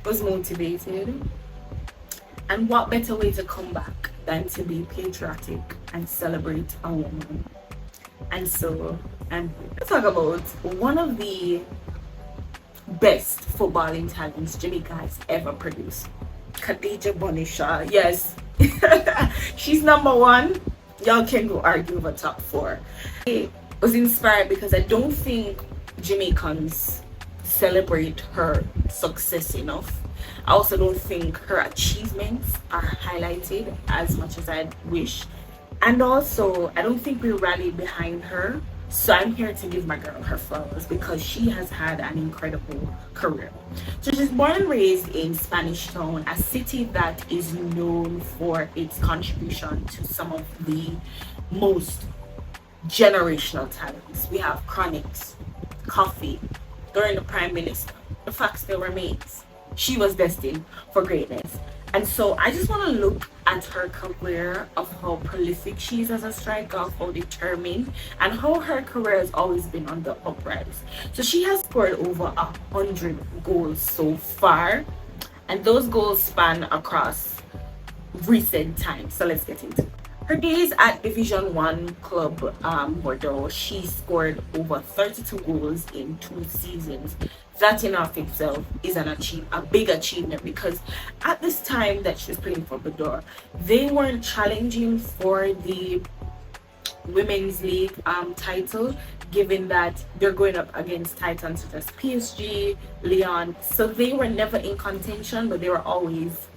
was motivated. And what better way to come back than to be patriotic and celebrate a woman? And so, and let's talk about one of the best footballing talents Jamaica has ever produced. Khadija Bonisha. Yes. She's number one. Y'all can go argue over top four. I was inspired because I don't think Jamaicans celebrate her success enough. I also don't think her achievements are highlighted as much as I wish. And also, I don't think we rally behind her. So I'm here to give my girl her flowers because she has had an incredible career. So she's born and raised in Spanish Town, a city that is known for its contribution to some of the most generational talents. We have Chronics, Coffee, during the Prime Minister. The fact still remains. She was destined for greatness. And so I just want to look at her career, of how prolific she is as a striker, of how determined, and how her career has always been on the uprise. So she has scored over 100 goals so far, and those goals span across recent times. So let's get into it. Her days at Division 1 club Bordeaux, she scored over 32 goals in 2 seasons. That in of itself is a big achievement, because at this time that she was playing for Bordeaux, they weren't challenging for the Women's League title, given that they're going up against titans such as PSG, Lyon. So they were never in contention, but they were always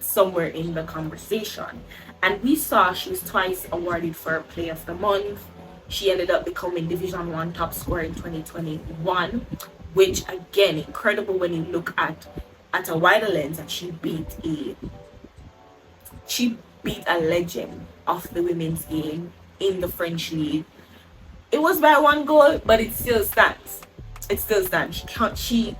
somewhere in the conversation. And we saw she was twice awarded for Player of the Month. She ended up becoming Division 1 top scorer in 2021, which again, incredible when you look at a wider lens, and she beat a legend of the women's game in the French league. It was by 1 goal, but it still stands. It still stands. She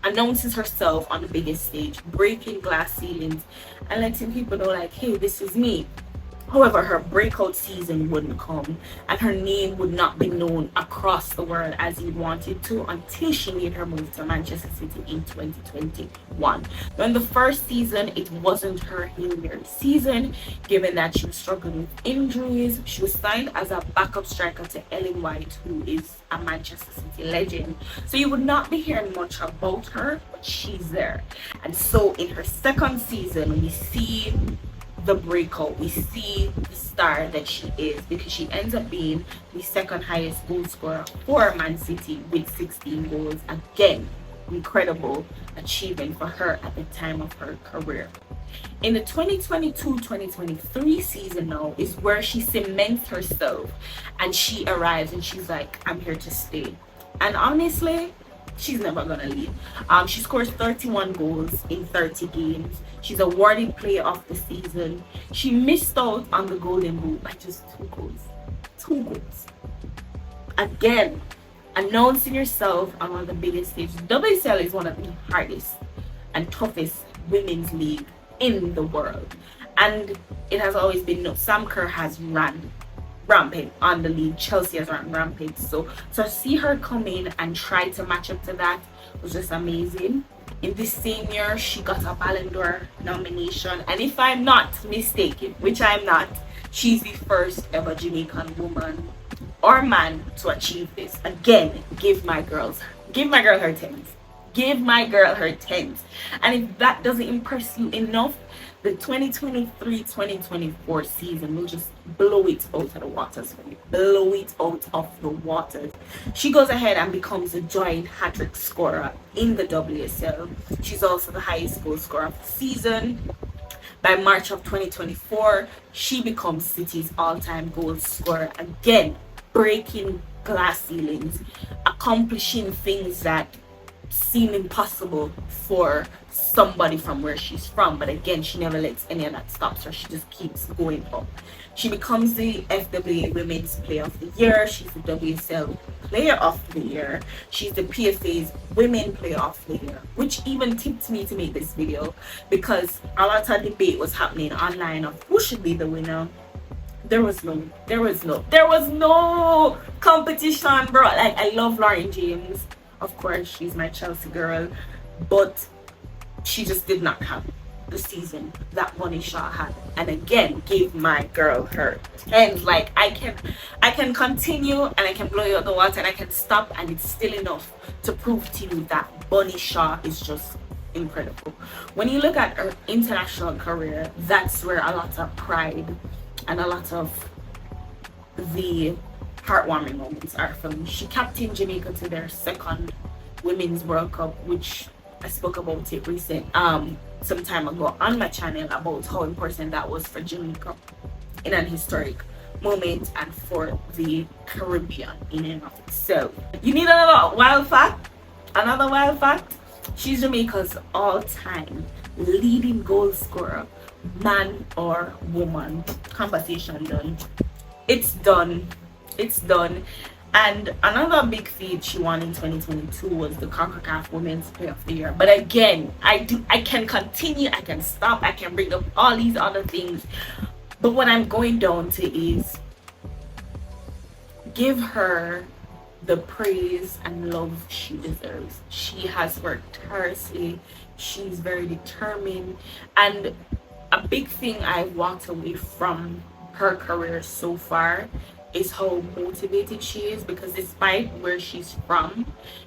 announces herself on the biggest stage, breaking glass ceilings and letting people know, like, hey, this is me. However, her breakout season wouldn't come, and her name would not be known across the world as he wanted to until she made her move to Manchester City in 2021. Now, in the first season, it wasn't her Hail Mary season, given that she was struggling with injuries. She was signed as a backup striker to Ellen White, who is a Manchester City legend. So you would not be hearing much about her, but she's there. And so in her second season, we see the breakout, we see the star that she is, because she ends up being the second highest goal scorer for Man City with 16 goals. Again, incredible achievement for her at the time of her career. In the 2022-2023 season now is where she cements herself, and she arrives and she's like, I'm here to stay. And honestly, she's never gonna leave. She scores 31 goals in 30 games. She's awarded Player of the Season. She missed out on the Golden Boot by just 2 goals. 2 goals. Again, announcing yourself on one of the biggest stages. WSL is one of the hardest and toughest women's league in the world. And it has always been, Sam Kerr has ran rampant on the league. Chelsea has run rampant. So to see her come in and try to match up to that was just amazing. In this same year, she got a Ballon d'Or nomination. And if I'm not mistaken, which I'm not, she's the first ever Jamaican woman or man to achieve this. Again, give my girl her 10s. Give my girl her 10s. And if that doesn't impress you enough, the 2023-2024 season will just blow it out of the waters for you. Blow it out of the waters. She goes ahead and becomes a joint hat-trick scorer in the WSL. She's also the highest goal scorer of the season. By March of 2024, she becomes City's all-time goal scorer. Again, breaking glass ceilings, accomplishing things that seem impossible for somebody from where she's from, but again, she never lets any of that stop her. She just keeps going up. She becomes the FWA Women's Player of the Year. She's the WSL Player of the Year. She's the PFA's Women Player of the Year, which even tipped me to make this video, because a lot of debate was happening online of who should be the winner. There was no competition, bro. Like, I love Lauren James. Of course, she's my Chelsea girl, but she just did not have the season that Bunny Shaw had, and again gave my girl her 10. Like, I can continue and I can blow you out the water and I can stop, and it's still enough to prove to you that Bunny Shaw is just incredible. When you look at her international career, that's where a lot of pride and a lot of the heartwarming moments are for me. She captained Jamaica to their second Women's World Cup, which I spoke about it some time ago on my channel about how important that was for Jamaica in an historic moment and for the Caribbean in and of itself. You need another wild fact? Another wild fact? She's Jamaica's all-time leading goal scorer, man or woman. Conversation done. It's done. It's done. And another big feat she won in 2022 was the CONCACAF Women's Player of the Year. But again, I can continue, I can stop, I can bring up all these other things. But what I'm going down to is give her the praise and love she deserves. She has worked tirelessly. She's very determined. And a big thing I walked away from her career so far is how motivated she is, because despite where she's from,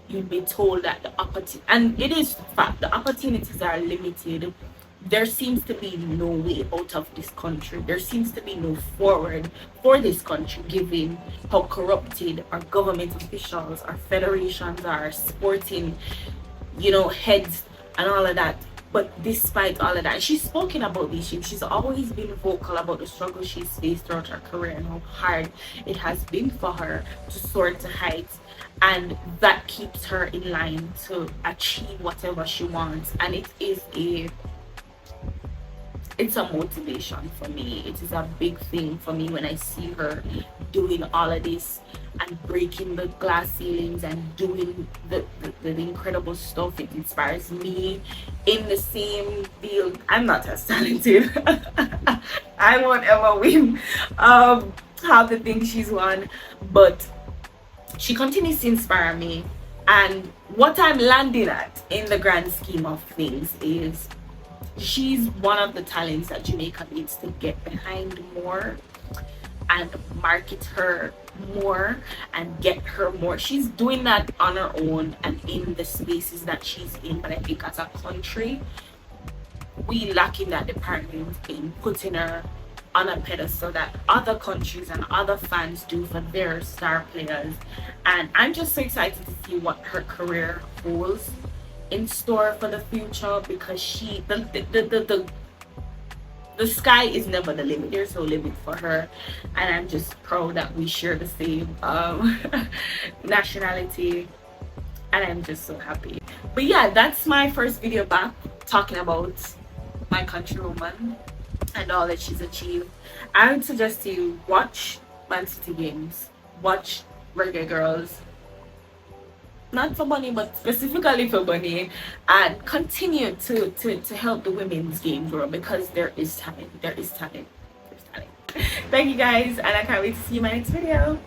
you'd be told that the opportunity, and it is fact, the opportunities are limited. There seems to be no way out of this country. There seems to be no forward for this country, given how corrupted our government officials, our federations, our sporting, heads and all of that. But despite all of that, she's spoken about these things. She's always been vocal about the struggle she's faced throughout her career and how hard it has been for her to soar to heights. And that keeps her in line to achieve whatever she wants. And it's a motivation for me. It is a big thing for me when I see her doing all of this and breaking the glass ceilings and doing the incredible stuff. It inspires me in the same field. I'm not as talented. I won't ever win half the things she's won, but she continues to inspire me. And what I'm landing at in the grand scheme of things is she's one of the talents that Jamaica needs to get behind more and market her more and get her more. She's doing that on her own and in the spaces that she's in, but I think as a country we lack in that department in putting her on a pedestal that other countries and other fans do for their star players. And I'm just so excited to see what her career holds in store for the future, because the sky is never the limit. There's no limit for her, and I'm just proud that we share the same nationality, and I'm just so happy. But yeah, that's my first video back talking about my countrywoman and all that she's achieved. I would suggest you watch Man City games, watch Reggae Girlz, not for Bunny but specifically for Bunny, and continue to help the women's game grow, because there is talent. Thank you guys, and I can't wait to see you in my next video.